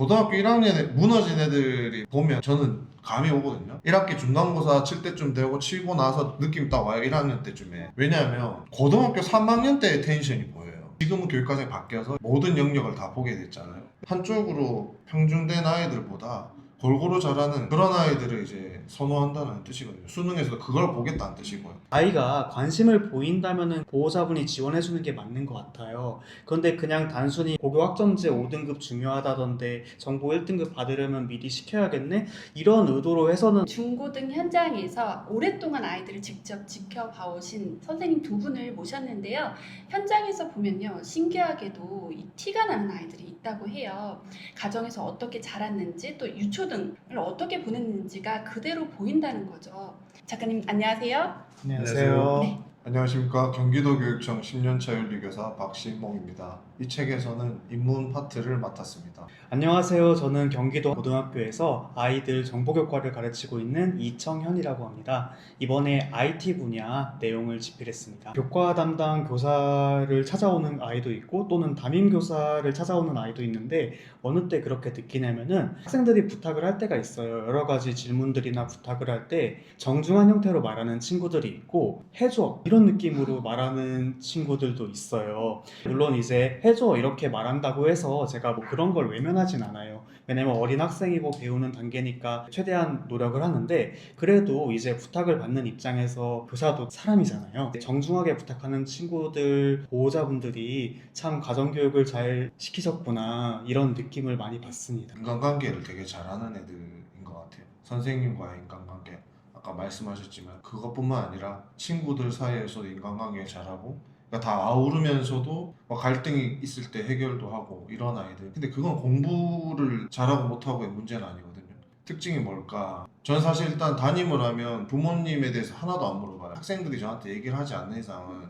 고등학교 1학년에 무너진 애들이 보면 저는 감이 오거든요. 1학기 중간고사 칠 때쯤 되고 치고 나서 느낌이 딱 와요. 1학년 때쯤에. 왜냐하면 고등학교 3학년 때의 텐션이 보여요. 지금은 교육과정이 바뀌어서 모든 영역을 다 보게 됐잖아요. 한쪽으로 평준된 아이들보다 골고루 잘하는 그런 아이들을 이제 선호한다는 뜻이거든요. 수능에서도 그걸 보겠다는 뜻이고요. 아이가 관심을 보인다면은 보호자분이 지원해주는 게 맞는 것 같아요. 그런데 그냥 단순히 고교 학점제 5등급 중요하다던데 정보 1등급 받으려면 미리 시켜야겠네? 이런 의도로 해서는 중고등 현장에서 오랫동안 아이들을 직접 지켜봐 오신 선생님 두 분을 모셨는데요. 현장에서 보면요, 신기하게도 이 티가 나는 아이들이 있다고 해요. 가정에서 어떻게 자랐는지 또 유초등을 어떻게 보냈는지가 그대로 보인다는 거죠. 작가님 안녕하세요. 안녕하세요. 네. 안녕하십니까. 경기도교육청 10년차 윤리교사 박신몽입니다. 이 책에서는 인문 파트를 맡았습니다. 안녕하세요. 저는 경기도 고등학교에서 아이들 정보교과를 가르치고 있는 이청현이라고 합니다. 이번에 IT 분야 내용을 집필했습니다. 교과 담당 교사를 찾아오는 아이도 있고 또는 담임 교사를 찾아오는 아이도 있는데 어느 때 그렇게 느끼냐면은 학생들이 부탁을 할 때가 있어요. 여러 가지 질문들이나 부탁을 할 때 정중한 형태로 말하는 친구들이 있고 해줘 이런 느낌으로 말하는 친구들도 있어요. 물론 이제 해줘 이렇게 말한다고 해서 제가 뭐 그런 걸 외면하진 않아요. 왜냐면 어린 학생이고 배우는 단계니까 최대한 노력을 하는데 그래도 이제 부탁을 받는 입장에서 교사도 사람이잖아요. 정중하게 부탁하는 친구들 보호자분들이 참 가정교육을 잘 시키셨구나 이런 느낌을 많이 받습니다. 인간관계를 되게 잘하는 애들인 것 같아요. 선생님과의 인간관계. 아까 말씀하셨지만 그것뿐만 아니라 친구들 사이에서도 인간관계 잘하고 그러니까 다 아우르면서도 막 갈등이 있을 때 해결도 하고 이런 아이들. 근데 그건 공부를 잘하고 못하고의 문제는 아니거든요. 특징이 뭘까? 전 사실 일단 담임을 하면 부모님에 대해서 하나도 안 물어봐요. 학생들이 저한테 얘기를 하지 않는 이상은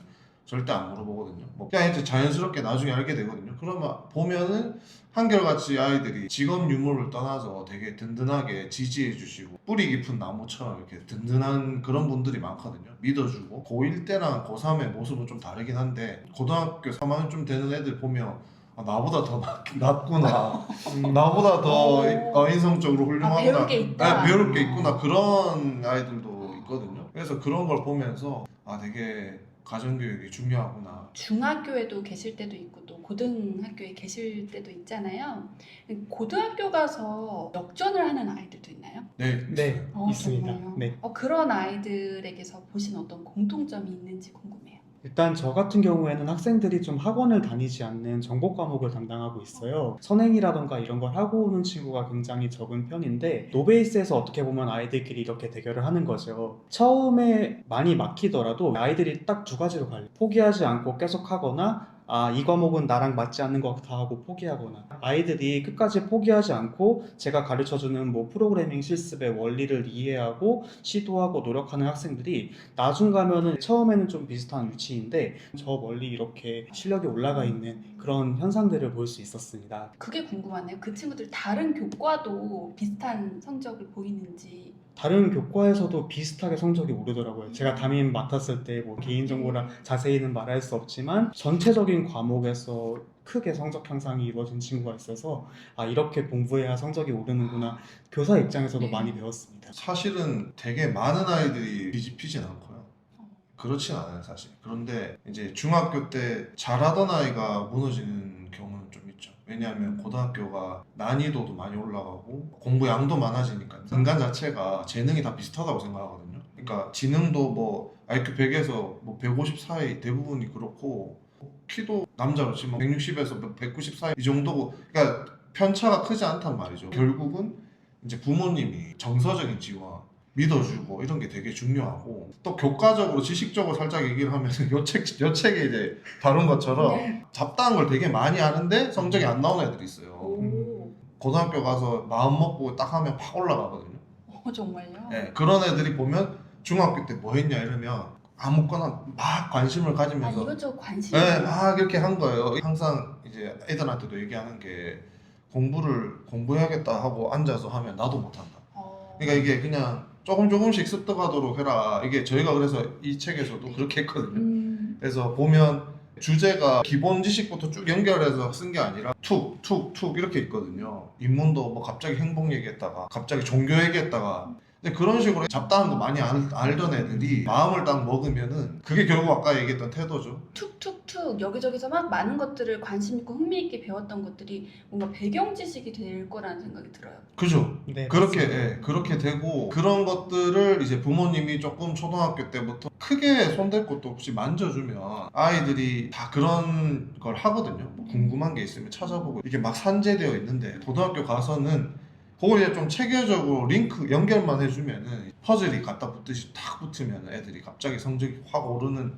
절대 안 물어보거든요. 뭐 그냥 이제 자연스럽게 나중에 알게 되거든요. 그러면 보면은 한결같이 아이들이 직업 유무를 떠나서 되게 든든하게 지지해 주시고 뿌리 깊은 나무처럼 이렇게 든든한 그런 분들이 많거든요. 믿어주고 고1 때랑 고3의 모습은 좀 다르긴 한데 고등학교 3학년쯤 되는 애들 보면 아, 나보다 더 낫구나. 나보다 더 인성적으로 훌륭하구나. 배울 게 있다. 네, 배울 게 있구나. 그런 아이들도 있거든요. 그래서 그런 걸 보면서 아 되게 가정교육이 중요하구나. 중학교에도 계실 때도 있고 또 고등학교에 계실 때도 있잖아요. 고등학교 가서 역전을 하는 아이들도 있나요? 네, 네, 있어요. 있습니다. 정말요? 네. 그런 아이들에게서 보신 어떤 공통점이 있는지 궁금해요. 일단 저 같은 경우에는 학생들이 좀 학원을 다니지 않는 정보 과목을 담당하고 있어요. 선행이라던가 이런 걸 하고 오는 친구가 굉장히 적은 편인데 노베이스에서 어떻게 보면 아이들끼리 이렇게 대결을 하는 거죠. 처음에 많이 막히더라도 아이들이 딱 두 가지로 갈려요. 포기하지 않고 계속 하거나 이 과목은 나랑 맞지 않는 것 같아 하고 포기하거나 아이들이 끝까지 포기하지 않고 제가 가르쳐주는 뭐 프로그래밍 실습의 원리를 이해하고 시도하고 노력하는 학생들이 나중 가면은 처음에는 좀 비슷한 위치인데 저 멀리 이렇게 실력이 올라가 있는 그런 현상들을 볼 수 있었습니다. 그게 궁금하네요. 그 친구들 다른 교과도 비슷한 성적을 보이는지. 다른 교과에서도 비슷하게 성적이 오르더라고요. 제가 담임 맡았을 때 뭐 개인정보라 자세히는 말할 수 없지만 전체적인 과목에서 크게 성적 향상이 이루어진 친구가 있어서 이렇게 공부해야 성적이 오르는구나 교사 입장에서도 많이 배웠습니다. 사실은 되게 많은 아이들이 뒤집히진 않고요. 그렇진 않아요, 사실. 그런데 이제 중학교 때 잘하던 아이가 무너지는 경우는 좀 있죠. 왜냐하면 고등학교가 난이도도 많이 올라가고 공부 양도 많아지니까 인간 자체가 재능이 다 비슷하다고 생각하거든요. 그러니까 지능도 뭐 IQ 100에서 뭐 150 사이 대부분이 그렇고 키도 남자로 치면 160에서 190 사이 이 정도고 그러니까 편차가 크지 않단 말이죠. 결국은 이제 부모님이 정서적인 지원 믿어주고 이런 게 되게 중요하고 또 교과적으로 지식적으로 살짝 얘기를 하면 요 책에 이제 다룬 것처럼 네. 잡다한 걸 되게 많이 하는데 성적이 안 나오는 애들이 있어요. 오, 고등학교 가서 마음 먹고 딱 하면 팍 올라가거든요. 정말요? 네, 그런 애들이 보면 중학교 때 뭐 했냐 이러면 아무거나 막 관심을 가지면서 이것저것 관심이. 네, 막 이렇게 한 거예요. 항상 이제 애들한테도 얘기하는 게 공부해야겠다 하고 앉아서 하면 나도 못한다. 그러니까 이게 그냥 조금씩 습득하도록 해라. 이게 저희가 그래서 이 책에서도 그렇게 했거든요. 그래서 보면 주제가 기본 지식부터 쭉 연결해서 쓴 게 아니라 툭 툭 툭 이렇게 있거든요. 인문도 뭐 갑자기 행복 얘기했다가 갑자기 종교 얘기했다가 근데 그런 식으로 잡다한 거 많이 알던 애들이 마음을 딱 먹으면은 그게 결국 아까 얘기했던 태도죠. 툭툭툭 여기저기서 막 많은 것들을 관심 있고 흥미 있게 배웠던 것들이 뭔가 배경 지식이 될 거라는 생각이 들어요. 그죠? 네, 그렇게 맞습니다. 그렇게 되고 그런 것들을 이제 부모님이 조금 초등학교 때부터 크게 손댈 것도 없이 만져주면 아이들이 다 그런 걸 하거든요. 뭐 궁금한 게 있으면 찾아보고 이게 막 산재되어 있는데 고등학교 가서는 그걸 이제 좀 체계적으로 링크 연결만 해주면은 퍼즐이 갖다 붙듯이 탁 붙으면 애들이 갑자기 성적이 확 오르는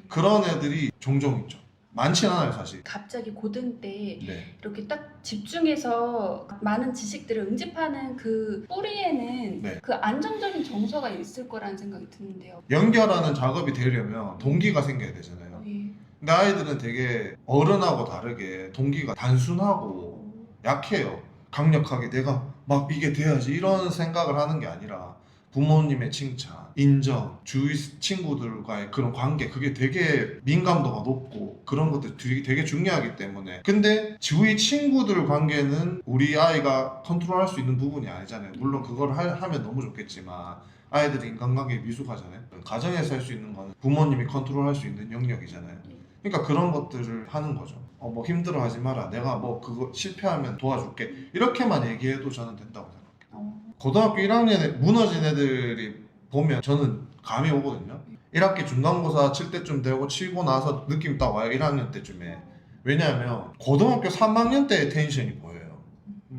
그런 애들이 종종 있죠. 많진 않아요 사실. 갑자기 고등 때 네. 이렇게 딱 집중해서 많은 지식들을 응집하는 그 뿌리에는 네. 그 안정적인 정서가 있을 거라는 생각이 드는데요. 연결하는 작업이 되려면 동기가 생겨야 되잖아요. 예. 근데 아이들은 되게 어른하고 다르게 동기가 단순하고 약해요. 강력하게 내가 막 이게 돼야지 이런 생각을 하는 게 아니라 부모님의 칭찬, 인정, 주위 친구들과의 그런 관계 그게 되게 민감도가 높고 그런 것들 되게 중요하기 때문에 근데 주위 친구들 관계는 우리 아이가 컨트롤할 수 있는 부분이 아니잖아요. 물론 그걸 하면 너무 좋겠지만 아이들이 인간관계에 미숙하잖아요. 가정에서 할 수 있는 거는 부모님이 컨트롤할 수 있는 영역이잖아요. 그러니까 그런 것들을 하는 거죠. 뭐 힘들어 하지 마라. 내가 뭐 그거 실패하면 도와줄게. 이렇게만 얘기해도 저는 된다고 생각해요. 고등학교 1학년에 무너진 애들이 보면 저는 감이 오거든요. 1학기 중간고사 칠 때쯤 되고 치고 나서 느낌 딱 와요. 1학년 때쯤에. 왜냐하면 고등학교 3학년 때의 텐션이 보여요.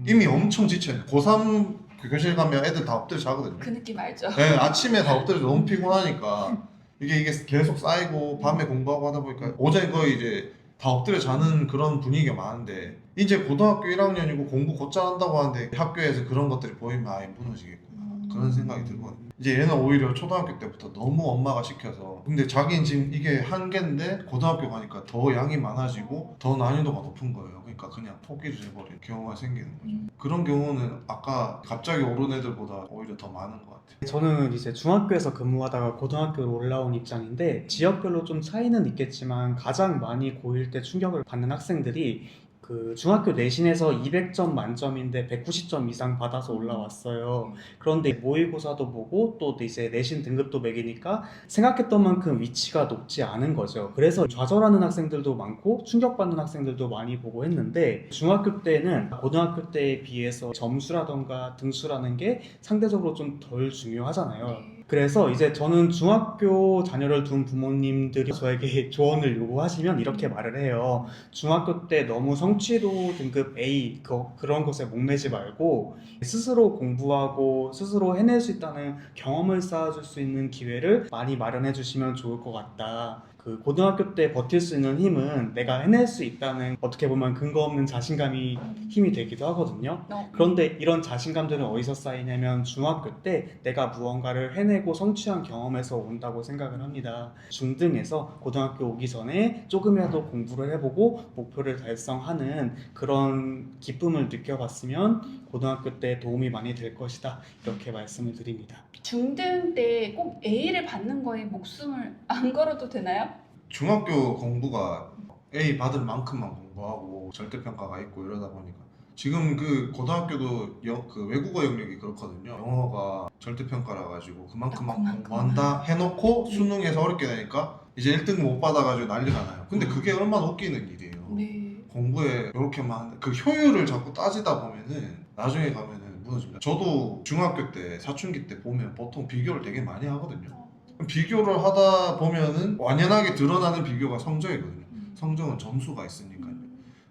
이미 엄청 지쳐요. 고3 교실 가면 애들 다 엎드려 자거든요. 그 느낌 알죠? 네, 아침에 다 엎드려서 너무 피곤하니까 이게 계속 쌓이고 밤에 공부하고 하다 보니까 오전에 거의 이제 다 엎드려 자는 그런 분위기가 많은데 이제 고등학교 1학년이고 공부 곧잘 한다고 하는데 학교에서 그런 것들이 보이면 아예 무너지겠구나 그런 생각이 들거든요. 이제 얘는 오히려 초등학교 때부터 너무 엄마가 시켜서 근데 자기는 지금 이게 한계인데 고등학교 가니까 더 양이 많아지고 더 난이도가 높은 거예요. 그러니까 그냥 포기를 해버리는 경우가 생기는 거죠. 그런 경우는 아까 갑자기 오른 애들보다 오히려 더 많은 것 같아요. 저는 이제 중학교에서 근무하다가 고등학교로 올라온 입장인데 지역별로 좀 차이는 있겠지만 가장 많이 고1 때 충격을 받는 학생들이 그 중학교 내신에서 200점 만점인데 190점 이상 받아서 올라왔어요. 그런데 모의고사도 보고 또 이제 내신 등급도 매기니까 생각했던 만큼 위치가 높지 않은 거죠. 그래서 좌절하는 학생들도 많고 충격받는 학생들도 많이 보고 했는데 중학교 때는 고등학교 때에 비해서 점수라던가 등수라는 게 상대적으로 좀 덜 중요하잖아요. 그래서 이제 저는 중학교 자녀를 둔 부모님들이 저에게 조언을 요구하시면 이렇게 말을 해요. 중학교 때 너무 성취도 등급 A 그런 것에 목매지 말고 스스로 공부하고 스스로 해낼 수 있다는 경험을 쌓아줄 수 있는 기회를 많이 마련해 주시면 좋을 것 같다. 그 고등학교 때 버틸 수 있는 힘은 내가 해낼 수 있다는 어떻게 보면 근거 없는 자신감이 힘이 되기도 하거든요. 그런데 이런 자신감들은 어디서 쌓이냐면 중학교 때 내가 무언가를 해내고 성취한 경험에서 온다고 생각을 합니다. 중등에서 고등학교 오기 전에 조금이라도 공부를 해보고 목표를 달성하는 그런 기쁨을 느껴봤으면 고등학교 때 도움이 많이 될 것이다. 이렇게 말씀을 드립니다. 중등 때 꼭 A를 받는 거에 목숨을 안 걸어도 되나요? 중학교 공부가 A 받을 만큼만 공부하고 절대평가가 있고 이러다 보니까 지금 그 고등학교도 그 외국어 영역이 그렇거든요. 영어가 절대평가라 가지고 그만큼만 공부한다 해놓고 수능에서 어렵게 되니까 이제 1등 못 받아가지고 난리가 나요. 근데 그게 얼마나 웃기는 일이에요. 네. 공부에 이렇게만 그 효율을 자꾸 따지다 보면은 나중에 가면은 무너집니다. 저도 중학교 때 사춘기 때 보면 보통 비교를 되게 많이 하거든요. 비교를 하다 보면은 완연하게 드러나는 비교가 성적이거든요. 성적은 점수가 있으니까요.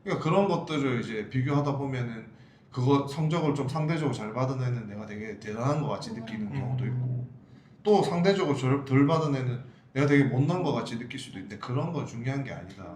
그러니까 그런 것들을 이제 비교하다 보면은 그거 성적을 좀 상대적으로 잘 받은 애는 내가 되게 대단한 것 같이 느끼는 경우도 있고 또 상대적으로 덜 받은 애는 내가 되게 못난 것 같이 느낄 수도 있는데 그런 건 중요한 게 아니다.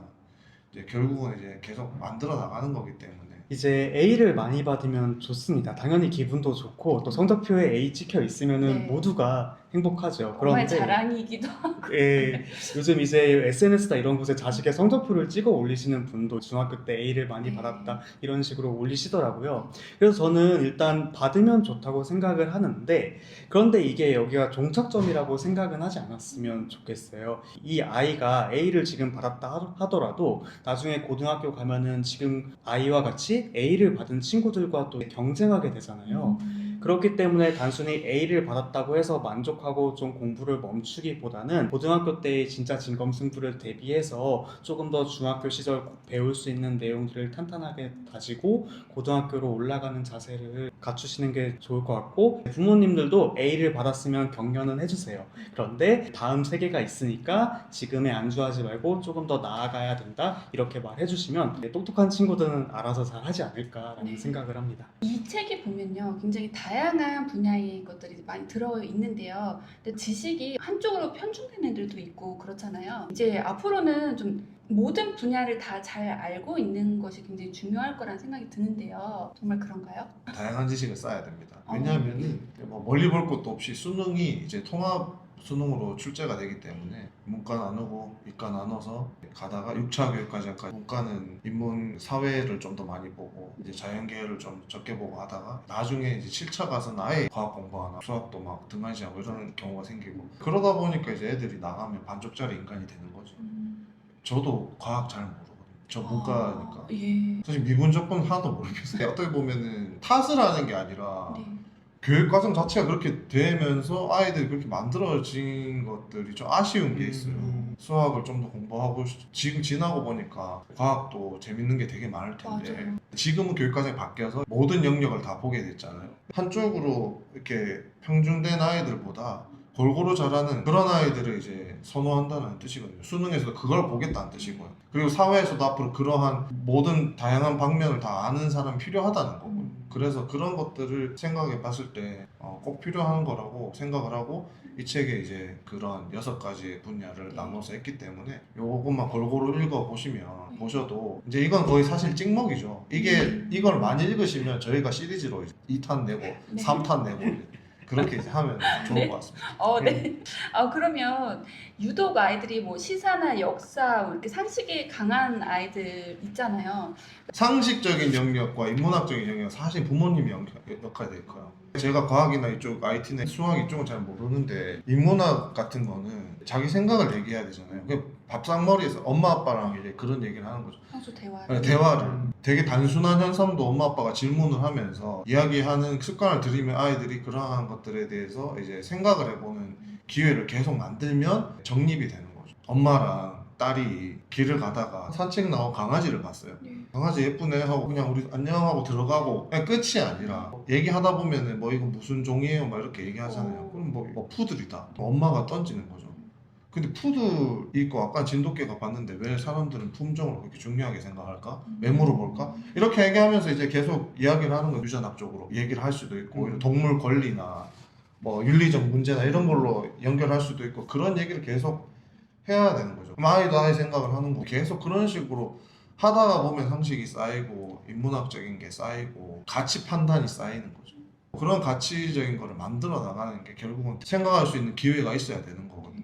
이제 결국은 이제 계속 만들어 나가는 거기 때문에 이제 A를 많이 받으면 좋습니다. 당연히 기분도 좋고 또 성적표에 A 찍혀 있으면은 네. 모두가 행복하죠. 엄마의 그런데 자랑이기도 하고. 예, 요즘 이제 SNS나 이런 곳에 자식의 성적표를 찍어 올리시는 분도 중학교 때 A를 많이 네. 받았다 이런 식으로 올리시더라고요. 그래서 저는 일단 받으면 좋다고 생각을 하는데, 그런데 이게 여기가 종착점이라고 생각은 하지 않았으면 좋겠어요. 이 아이가 A를 지금 받았다 하더라도 나중에 고등학교 가면은 지금 아이와 같이 A를 받은 친구들과 또 경쟁하게 되잖아요. 그렇기 때문에 단순히 A를 받았다고 해서 만족하고 좀 공부를 멈추기보다는 고등학교 때의 진짜 진검승부를 대비해서 조금 더 중학교 시절 배울 수 있는 내용들을 탄탄하게 다지고 고등학교로 올라가는 자세를 갖추시는 게 좋을 것 같고, 부모님들도 A를 받았으면 격려는 해주세요. 그런데 다음 세계가 있으니까 지금에 안주하지 말고 조금 더 나아가야 된다 이렇게 말해주시면 똑똑한 친구들은 알아서 잘 하지 않을까라는 네. 생각을 합니다. 이 책이 보면요, 굉장히 다양한 분야의 것들이 많이 들어 있는데요. 근데 지식이 한쪽으로 편중된 애들도 있고 그렇잖아요. 이제 앞으로는 좀 모든 분야를 다 잘 알고 있는 것이 굉장히 중요할 거란 생각이 드는데요. 정말 그런가요? 다양한 지식을 쌓아야 됩니다. 왜냐하면은 뭐 멀리 볼 것도 없이 수능이 이제 통합 수능으로 출제가 되기 때문에 문과 나누고 이과 나눠서 가다가 6차 교육과정까지 문과는 인문 사회를 좀 더 많이 보고 이제 자연계열을 좀 적게 보고 하다가 나중에 이제 7차 가서는 아예 과학 공부하나 수학도 막 등한시하고 이런 경우가 생기고, 그러다 보니까 이제 애들이 나가면 반쪽짜리 인간이 되는 거죠. 저도 과학 잘 모르거든요. 저 문과니까. 예. 사실 미분적분 하나도 모르겠어요. 어떻게 보면은 탓을 하는 게 아니라 네. 교육 과정 자체가 그렇게 되면서 아이들이 그렇게 만들어진 것들이 좀 아쉬운 게 있어요. 수학을 좀 더 공부하고 지금 지나고 보니까 과학도 재밌는 게 되게 많을 텐데 맞아요. 지금은 교육 과정이 바뀌어서 모든 영역을 다 보게 됐잖아요. 한쪽으로 이렇게 평준된 아이들보다 골고루 잘하는 그런 아이들을 이제 선호한다는 뜻이거든요. 수능에서도 그걸 보겠다는 뜻이고요. 그리고 사회에서도 앞으로 그러한 모든 다양한 방면을 다 아는 사람이 필요하다는 거고요. 그래서 그런 것들을 생각해 봤을 때 꼭 필요한 거라고 생각을 하고 이 책에 이제 그런 6가지 분야를 나눠서 했기 때문에 요것만 골고루 읽어 보시면 보셔도 이제 이건 거의 사실 찍먹이죠. 이걸 많이 읽으시면 저희가 시리즈로 2탄 내고 3탄 내고 그렇게 이제 하면 좋을 네. 것 같습니다. 네. 그러면 유독 아이들이 뭐 시사나 역사, 뭐 이렇게 상식이 강한 아이들 있잖아요. 상식적인 영역과 인문학적인 영역 사실 부모님이 역할이 되게 커요. 제가 과학이나 이쪽 IT나 수학 이쪽은 잘 모르는데 인문학 같은 거는 자기 생각을 얘기해야 되잖아요. 그 밥상머리에서 엄마 아빠랑 이제 그런 얘기를 하는 거죠. 평소 대화. 대화를 되게 단순한 현상도 엄마 아빠가 질문을 하면서 이야기하는 습관을 들이면 아이들이 그러한 것들에 대해서 이제 생각을 해보는 기회를 계속 만들면 정립이 되는 거죠. 엄마랑 딸이 길을 가다가 산책 나온 강아지를 봤어요. 강아지 예쁘네 하고 그냥 우리 안녕하고 들어가고 그냥 끝이 아니라 얘기하다 보면은 뭐 이거 무슨 종이에요 막 이렇게 얘기하잖아요. 그럼 뭐 푸들이다. 엄마가 던지는 거죠. 근데 푸드 있고 아까 진돗개가 봤는데 왜 사람들은 품종을 그렇게 중요하게 생각할까? 왜 물어볼까? 이렇게 얘기하면서 이제 계속 이야기를 하는 거예요. 유전학적으로 얘기를 할 수도 있고 동물 권리나 뭐 윤리적 문제나 이런 걸로 연결할 수도 있고 그런 얘기를 계속 해야 되는 거죠. 그럼 아이도 아이 생각을 하는 거 계속 그런 식으로 하다가 보면 상식이 쌓이고 인문학적인 게 쌓이고 가치 판단이 쌓이는 거죠. 그런 가치적인 거를 만들어 나가는 게 결국은 생각할 수 있는 기회가 있어야 되는 거거든요.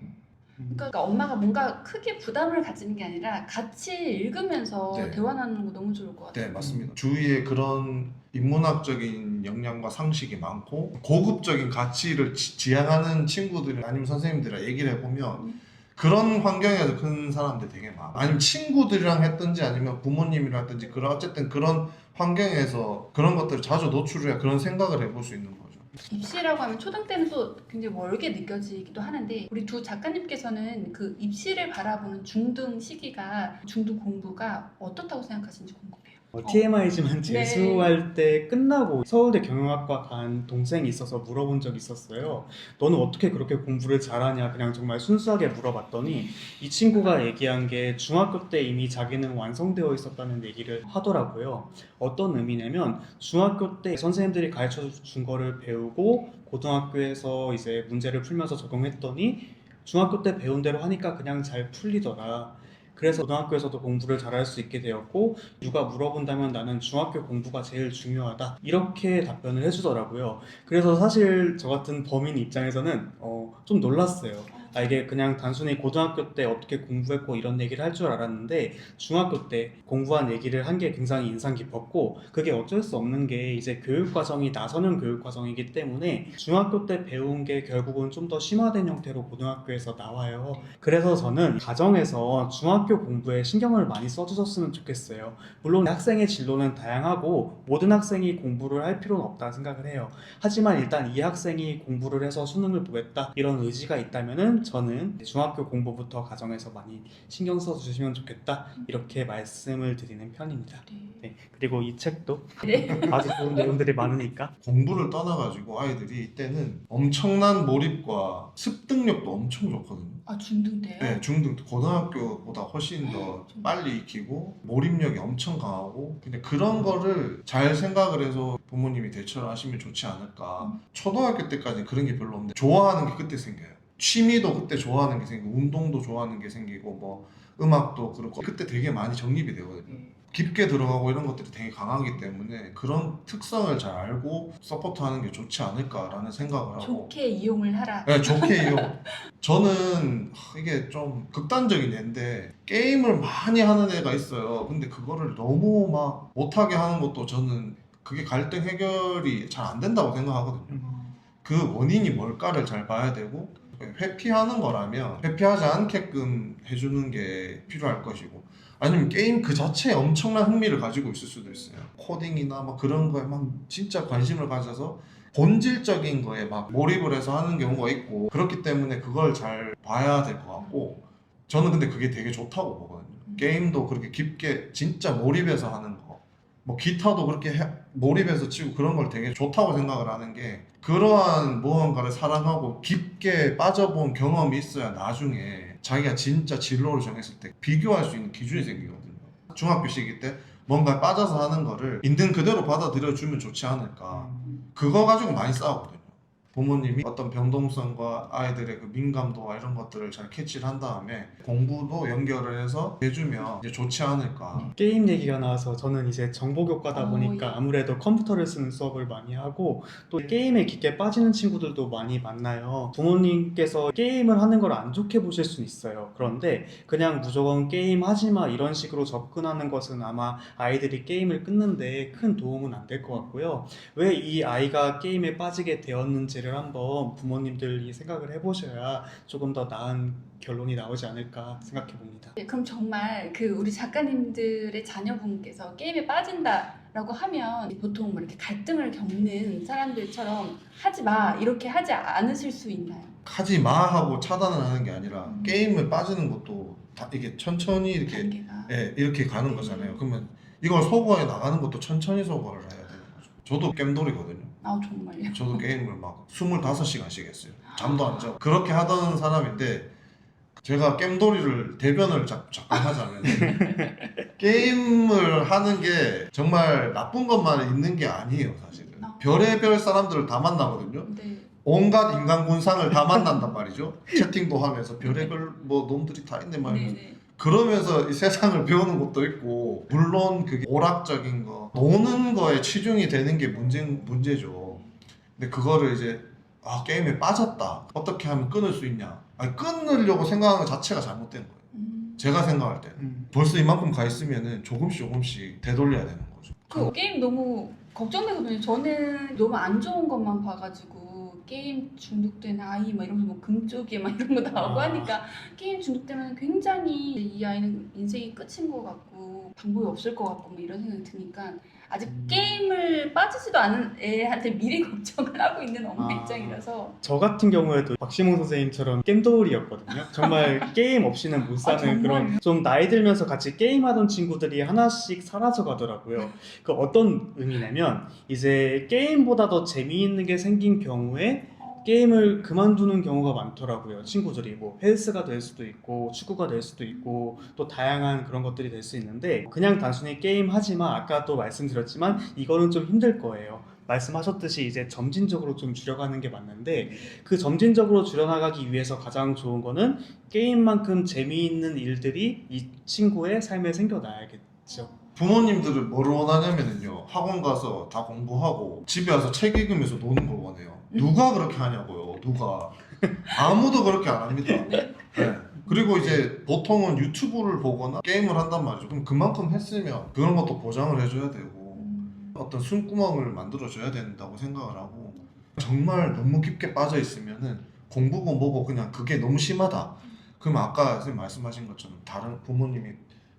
그러니까 엄마가 뭔가 크게 부담을 가지는 게 아니라 같이 읽으면서 네. 대화 나누는 거 너무 좋을 것 같아요. 네, 맞습니다. 주위에 그런 인문학적인 역량과 상식이 많고 고급적인 가치를 지향하는 친구들 아니면 선생님들이랑 얘기를 해보면 그런 환경에서 큰 사람들 되게 많아. 아니면 친구들이랑 했든지 아니면 부모님이랑 했든지 그런 어쨌든 그런 환경에서 그런 것들을 자주 노출해야 그런 생각을 해볼 수 있는 거죠. 입시라고 하면 초등 때는 또 굉장히 멀게 느껴지기도 하는데 우리 두 작가님께서는 그 입시를 바라보는 중등 시기가 중등 공부가 어떻다고 생각하시는지 궁금해요. TMI지만 네. 재수할 때 끝나고 서울대 경영학과 간 동생이 있어서 물어본 적이 있었어요. 너는 어떻게 그렇게 공부를 잘하냐 그냥 정말 순수하게 물어봤더니 이 친구가 얘기한 게 중학교 때 이미 자기는 완성되어 있었다는 얘기를 하더라고요. 어떤 의미냐면 중학교 때 선생님들이 가르쳐 준 거를 배우고 고등학교에서 이제 문제를 풀면서 적용했더니 중학교 때 배운 대로 하니까 그냥 잘 풀리더라. 그래서 고등학교에서도 공부를 잘할 수 있게 되었고 누가 물어본다면 나는 중학교 공부가 제일 중요하다 이렇게 답변을 해주더라고요. 그래서 사실 저 같은 범인 입장에서는 좀 놀랐어요. 이게 그냥 단순히 고등학교 때 어떻게 공부했고 이런 얘기를 할 줄 알았는데 중학교 때 공부한 얘기를 한 게 굉장히 인상 깊었고 그게 어쩔 수 없는 게 이제 교육과정이 나선형 교육과정이기 때문에 중학교 때 배운 게 결국은 좀 더 심화된 형태로 고등학교에서 나와요. 그래서 저는 가정에서 중학교 공부에 신경을 많이 써주셨으면 좋겠어요. 물론 학생의 진로는 다양하고 모든 학생이 공부를 할 필요는 없다 생각을 해요. 하지만 일단 이 학생이 공부를 해서 수능을 보겠다 이런 의지가 있다면은 저는 중학교 공부부터 가정에서 많이 신경 써주시면 좋겠다 이렇게 말씀을 드리는 편입니다. 네, 그리고 이 책도 아주 좋은 내용들이 많으니까 공부를 떠나가지고 아이들이 이때는 엄청난 몰입과 습득력도 엄청 좋거든요. 아, 중등 때요? 네, 중등 고등학교보다 훨씬 더 빨리 익히고 몰입력이 엄청 강하고 근데 그런 거를 잘 생각을 해서 부모님이 대처를 하시면 좋지 않을까. 초등학교 때까지는 그런 게 별로 없는데 좋아하는 게 그때 생겨요. 취미도 그때 좋아하는 게 생기고 운동도 좋아하는 게 생기고 뭐 음악도 그렇고 그때 되게 많이 정립이 되거든요. 깊게 들어가고 이런 것들이 되게 강하기 때문에 그런 특성을 잘 알고 서포트하는 게 좋지 않을까라는 생각을 하고 좋게 이용을 하라. 네, 좋게 이용. 저는 이게 좀 극단적인 예인데 게임을 많이 하는 애가 있어요. 근데 그거를 너무 막 못하게 하는 것도 저는 그게 갈등 해결이 잘 안 된다고 생각하거든요. 그 원인이 뭘까를 잘 봐야 되고 회피하는 거라면 회피하지 않게끔 해주는 게 필요할 것이고 아니면 게임 그 자체에 엄청난 흥미를 가지고 있을 수도 있어요. 코딩이나 막 그런 거에 막 진짜 관심을 가져서 본질적인 거에 막 몰입을 해서 하는 경우가 있고 그렇기 때문에 그걸 잘 봐야 될 것 같고 저는 근데 그게 되게 좋다고 보거든요. 게임도 그렇게 깊게 진짜 몰입해서 하는 거 뭐 기타도 그렇게 몰입해서 치고 그런 걸 되게 좋다고 생각을 하는 게 그러한 무언가를 사랑하고 깊게 빠져본 경험이 있어야 나중에 자기가 진짜 진로를 정했을 때 비교할 수 있는 기준이 생기거든요. 중학교 시기 때 뭔가 빠져서 하는 거를 있는 그대로 받아들여주면 좋지 않을까. 그거 가지고 많이 싸우거든요. 부모님이 어떤 병동성과 아이들의 그 민감도와 이런 것들을 잘 캐치를 한 다음에 공부도 연결을 해서 해주면 이제 좋지 않을까. 게임 얘기가 나와서 저는 이제 정보교과다 보니까 예. 아무래도 컴퓨터를 쓰는 수업을 많이 하고 또 게임에 깊게 빠지는 친구들도 많이 만나요. 부모님께서 게임을 하는 걸 안 좋게 보실 수는 있어요. 그런데 그냥 무조건 게임 하지 마 이런 식으로 접근하는 것은 아마 아이들이 게임을 끊는데 큰 도움은 안 될 것 같고요. 왜 이 아이가 게임에 빠지게 되었는지를 한번 부모님들이 생각을 해보셔야 조금 더 나은 결론이 나오지 않을까 생각해 봅니다. 네, 그럼 정말 그 우리 작가님들의 자녀분께서 게임에 빠진다라고 하면 보통 뭐 이렇게 갈등을 겪는 사람들처럼 하지 마 이렇게 하지 않으실 수 있나요? 하지 마 하고 차단을 하는 게 아니라 게임을 빠지는 것도 다 이게 천천히 이렇게 단계가. 예, 이렇게 가는 거잖아요. 그러면 이걸 소거해 나가는 것도 천천히 소거를 해야 되는 거죠. 저도 겜돌이거든요. 아, 정말요? 저도 게임을 막 25시간씩 했어요. 잠도 안 자고 그렇게 하던 사람인데 제가 겜돌이를 대변을 잠깐 하자면 게임을 하는 게 정말 나쁜 것만 있는 게 아니에요. 사실은 별의별 사람들을 다 만나거든요. 네. 온갖 인간 군상을 다 만난단 말이죠. 채팅도 하면서 별의별 뭐 놈들이 다 있네 말이면서 네네. 그러면서 이 세상을 배우는 것도 있고 물론 그게 오락적인 거 노는 거에 치중이 되는 게 문제죠. 근데 그거를 이제 게임에 빠졌다 어떻게 하면 끊을 수 있냐 아니, 끊으려고 생각하는 것 자체가 잘못된 거예요. 제가 생각할 때는 벌써 이만큼 가 있으면은 조금씩 되돌려야 되는 거죠. 그 게임 너무 걱정되거든요. 저는 너무 안 좋은 것만 봐가지고 게임 중독된 아이 막 이러면서 뭐 금쪽이 막 이런 거 나오고 하니까 게임 중독되면 굉장히 이 아이는 인생이 끝인 것 같고 방법이 없을 것 같고 뭐 이런 생각이 드니까 아직 게임을 빠지지도 않은 애한테 미래 걱정을 하고 있는 엄마 입장이라서 저 같은 경우에도 박시몽 선생님처럼 겜돌이였거든요. 정말 게임 없이는 못 사는 정말요? 그런 좀 나이 들면서 같이 게임하던 친구들이 하나씩 사라져 가더라고요. 그 어떤 의미냐면 이제 게임보다 더 재미있는 게 생긴 경우에 게임을 그만두는 경우가 많더라고요. 친구들이 뭐 헬스가 될 수도 있고 축구가 될 수도 있고 또 다양한 그런 것들이 될 수 있는데 그냥 단순히 게임 하지마 아까 또 말씀드렸지만 이거는 좀 힘들 거예요. 말씀하셨듯이 이제 점진적으로 좀 줄여가는 게 맞는데 그 점진적으로 줄여나가기 위해서 가장 좋은 거는 게임만큼 재미있는 일들이 이 친구의 삶에 생겨나야겠죠. 부모님들은 뭘 원하냐면은요, 학원 가서 다 공부하고 집에 와서 책 읽으면서 노는 걸 원해요. 누가 그렇게 하냐고요. 누가. 아무도 그렇게 안 합니다. 네. 그리고 이제 보통은 유튜브를 보거나 게임을 한단 말이죠. 그럼 그만큼 했으면 그런 것도 보장을 해줘야 되고 어떤 숨구멍을 만들어줘야 된다고 생각을 하고, 정말 너무 깊게 빠져 있으면은 공부고 뭐고 그냥 그게 너무 심하다. 그럼 아까 선생님 말씀하신 것처럼 다른 부모님이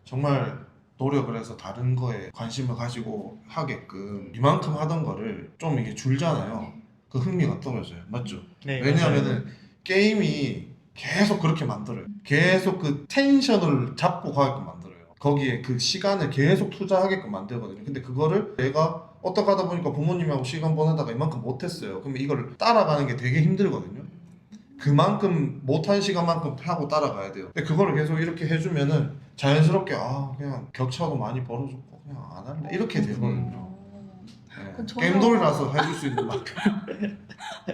정말 노력을 해서 다른 거에 관심을 가지고 하게끔 이만큼 하던 거를 좀 이게 줄잖아요. 그 흥미가 떨어져요. 맞죠? 네, 왜냐하면은 게임이 계속 그렇게 만들어요. 계속 그 텐션을 잡고 가게끔 만들어요. 거기에 그 시간을 계속 투자하게끔 만들거든요. 근데 그거를 내가 어떻게 하다 보니까 부모님하고 시간 보내다가 이만큼 못했어요. 그러면 이걸 따라가는 게 되게 힘들거든요. 그만큼 못한 시간만큼 하고 따라가야 돼요. 근데 그거를 계속 이렇게 해주면은 자연스럽게 그냥 격차도 많이 벌어졌고 그냥 안 할래 이렇게 되거든요. 네. 게임돌이라서 해줄 수 있는 만큼.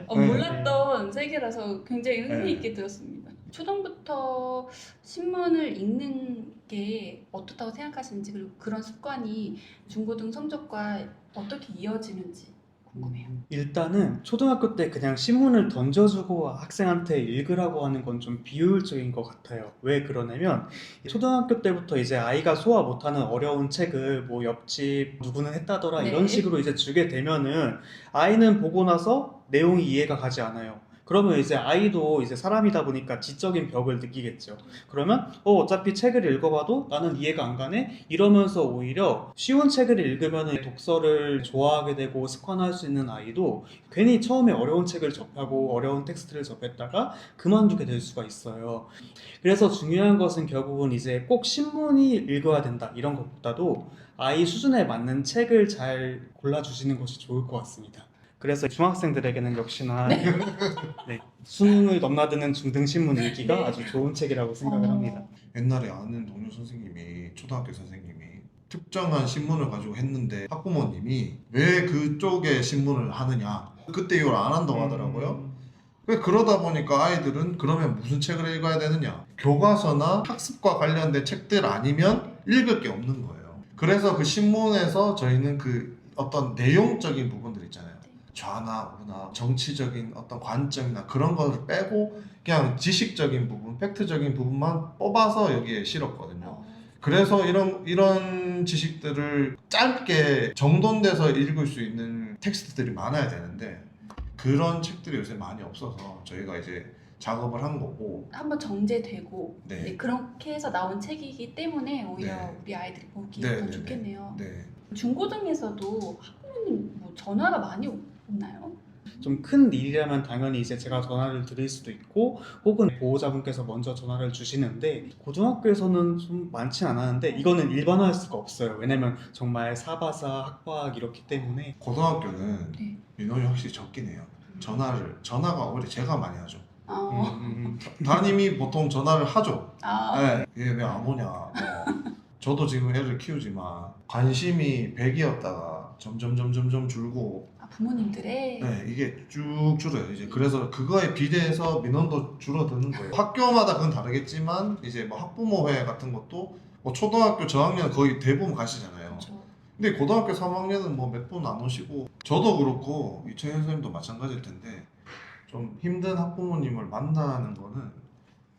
몰랐던 세계라서 굉장히 흥미 있게 들었습니다. 초등부터 신문을 읽는 게 어떻다고 생각하시는지, 그리고 그런 습관이 중고등 성적과 어떻게 이어지는지 궁금해요. 일단은 초등학교 때 그냥 신문을 던져주고 학생한테 읽으라고 하는 건 좀 비효율적인 것 같아요. 왜 그러냐면 초등학교 때부터 이제 아이가 소화 못하는 어려운 책을 뭐 옆집 누구는 했다더라 네. 이런 식으로 이제 주게 되면은 아이는 보고 나서 내용이 이해가 가지 않아요. 그러면 이제 아이도 이제 사람이다 보니까 지적인 벽을 느끼겠죠. 그러면 어차피 책을 읽어봐도 나는 이해가 안 가네? 이러면서 오히려 쉬운 책을 읽으면 독서를 좋아하게 되고 습관할 수 있는 아이도 괜히 처음에 어려운 책을 접하고 어려운 텍스트를 접했다가 그만두게 될 수가 있어요. 그래서 중요한 것은 결국은 이제 꼭 신문이 읽어야 된다 이런 것보다도 아이 수준에 맞는 책을 잘 골라주시는 것이 좋을 것 같습니다. 그래서 중학생들에게는 역시나 네, 수능을 넘나드는 중등신문 읽기가 네. 아주 좋은 책이라고 생각을 합니다. 옛날에 아는 동료 선생님이, 초등학교 선생님이 특정한 신문을 가지고 했는데 학부모님이 왜 그쪽에 신문을 하느냐, 그때 이걸 안 한다고 하더라고요. 그러다 보니까 아이들은 그러면 무슨 책을 읽어야 되느냐, 교과서나 학습과 관련된 책들 아니면 읽을 게 없는 거예요. 그래서 그 신문에서 저희는 그 어떤 내용적인 부분들 있잖아요, 좌나 우나 정치적인 어떤 관점이나 그런 것을 빼고 그냥 지식적인 부분, 팩트적인 부분만 뽑아서 여기에 실었거든요. 그래서 이런 지식들을 짧게 정돈돼서 읽을 수 있는 텍스트들이 많아야 되는데 그런 책들이 요새 많이 없어서 저희가 이제 작업을 한 거고, 한번 정제되고 네. 네, 그렇게 해서 나온 책이기 때문에 오히려 네. 우리 아이들이 보기 네, 더 네, 좋겠네요. 네. 중고등에서도 학부모님 뭐 전화가 많이 오나요? 좀 큰 일이라면 당연히 이제 제가 전화를 드릴 수도 있고 혹은 보호자분께서 먼저 전화를 주시는데 고등학교에서는 좀 많진 않았는데 이거는 일반화할 수가 없어요. 왜냐면 정말 사바사 학과학 이렇기 때문에. 고등학교는 네. 민원이 확실히 적긴 해요. 전화가 오히려 제가 많이 하죠. 어. 담임이 보통 전화를 하죠. 아. 네, 얘 왜 안 오냐. 저도 지금 애를 키우지만 관심이 100이었다가 점점 줄고, 부모님들의 네, 이게 쭉 줄어요. 이제 그래서 그거에 비례해서 민원도 줄어드는 거예요. 학교마다 그건 다르겠지만 이제 뭐 학부모회 같은 것도 뭐 초등학교 저학년 거의 대부분 가시잖아요. 그렇죠. 근데 고등학교 3학년은 뭐 몇 분 안 오시고, 저도 그렇고 이채현 선생님도 마찬가지일 텐데 좀 힘든 학부모님을 만나는 거는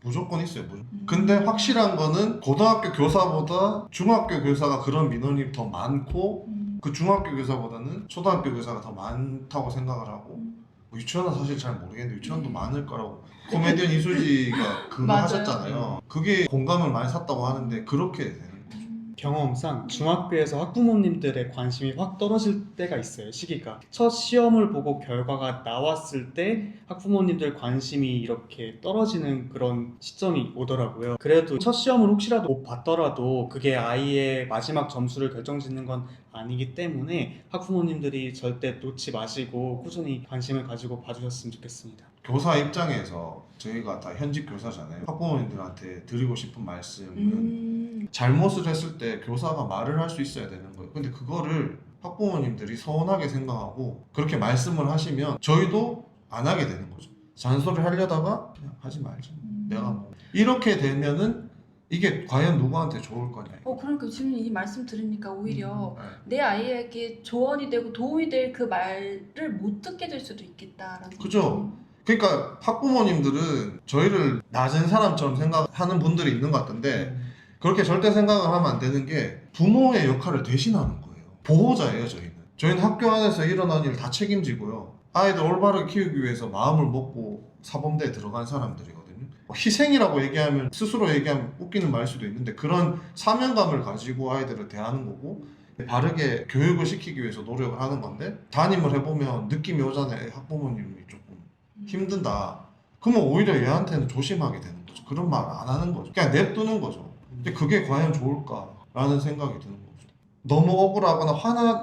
무조건 있어요. 근데 확실한 거는 고등학교 교사보다 중학교 교사가 그런 민원이 더 많고 그 중학교 교사보다는 초등학교 교사가 더 많다고 생각을 하고, 뭐 유치원은 사실 잘 모르겠는데 유치원도 많을 거라고. 코미디언 이수지가 그거 맞아요. 하셨잖아요. 그게 공감을 많이 샀다고 하는데 그렇게 되는 거죠. 경험상 중학교에서 학부모님들의 관심이 확 떨어질 때가 있어요. 시기가 첫 시험을 보고 결과가 나왔을 때 학부모님들 관심이 이렇게 떨어지는 그런 시점이 오더라고요. 그래도 첫 시험을 혹시라도 못 봤더라도 그게 아이의 마지막 점수를 결정짓는 건 아니기 때문에 학부모님들이 절대 놓지 마시고 꾸준히 관심을 가지고 봐주셨으면 좋겠습니다. 교사 입장에서 저희가 다 현직 교사잖아요. 학부모님들한테 드리고 싶은 말씀은 잘못을 했을 때 교사가 말을 할 수 있어야 되는 거예요. 근데 그거를 학부모님들이 서운하게 생각하고 그렇게 말씀을 하시면 저희도 안 하게 되는 거죠. 잔소리 하려다가 그냥 하지 말지. 내가 뭐 이렇게 되면은 이게 과연 누구한테 좋을 거냐. 그러니까 지금 이 말씀 들으니까 오히려 네. 내 아이에게 조언이 되고 도움이 될 그 말을 못 듣게 될 수도 있겠다라는 그죠. 그러니까 학부모님들은 저희를 낮은 사람처럼 생각하는 분들이 있는 것 같은데 그렇게 절대 생각을 하면 안 되는 게 부모의 역할을 대신하는 거예요. 보호자예요, 저희는. 저희는 학교 안에서 일어난 일 다 책임지고요. 아이들 올바르게 키우기 위해서 마음을 먹고 사범대에 들어간 사람들이거든요. 희생이라고 얘기하면 스스로 얘기하면 웃기는 말일 수도 있는데 그런 사명감을 가지고 아이들을 대하는 거고 바르게 교육을 시키기 위해서 노력을 하는 건데 담임을 해보면 느낌이 오잖아요. 학부모님이 조금 힘든다. 그러면 오히려 얘한테는 조심하게 되는 거죠. 그런 말 안 하는 거죠. 그냥 냅두는 거죠. 근데 그게 과연 좋을까라는 생각이 드는 거죠. 너무 억울하거나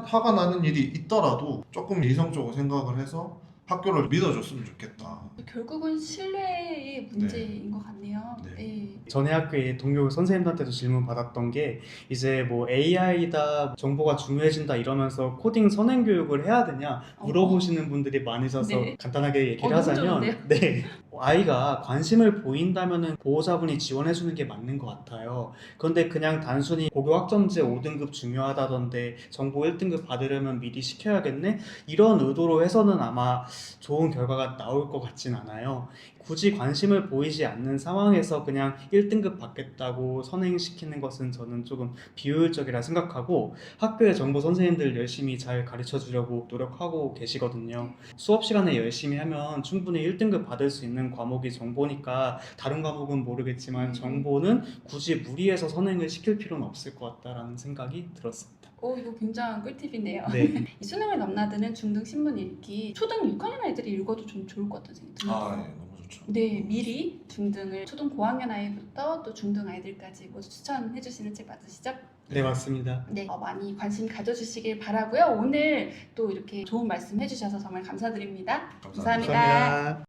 화가 나는 일이 있더라도 조금 이성적으로 생각을 해서 학교를 믿어줬으면 좋겠다. 결국은 신뢰의 문제인 것 같네요. 네. 전에 학교에 동료 선생님들한테도 질문 받았던 게 이제 뭐 AI다 정보가 중요해진다 이러면서 코딩 선행 교육을 해야 되냐 물어보시는 분들이 많으셔서 네. 간단하게 얘기를 너무 하자면 좋은데요? 네. 아이가 관심을 보인다면은 보호자분이 지원해 주는 게 맞는 것 같아요. 그런데 그냥 단순히 고교 학점제 5등급 중요하다던데 정보 1등급 받으려면 미리 시켜야겠네? 이런 의도로 해서는 아마 좋은 결과가 나올 것 같진 않아요. 굳이 관심을 보이지 않는 상황에서 그냥 1등급 받겠다고 선행시키는 것은 저는 조금 비효율적이라 생각하고 학교의 정보 선생님들 열심히 잘 가르쳐 주려고 노력하고 계시거든요. 수업 시간에 열심히 하면 충분히 1등급 받을 수 있는 과목이 정보니까 다른 과목은 모르겠지만 정보는 굳이 무리해서 선행을 시킬 필요는 없을 것 같다라는 생각이 들었습니다. 이거 굉장한 꿀팁이네요. 네. 이 수능을 넘나드는 중등 신문 읽기 초등 6학년 아이들이 읽어도 좀 좋을 것 같다는 생각이 듭니다. 너무 좋죠. 네, 미리 중등을 초등 고학년 아이부터 또 중등 아이들까지 모두 추천해 주시는 책 맞으시죠? 네, 맞습니다. 네, 많이 관심 가져주시길 바라고요. 오늘 또 이렇게 좋은 말씀 해주셔서 정말 감사드립니다. 감사합니다. 감사합니다.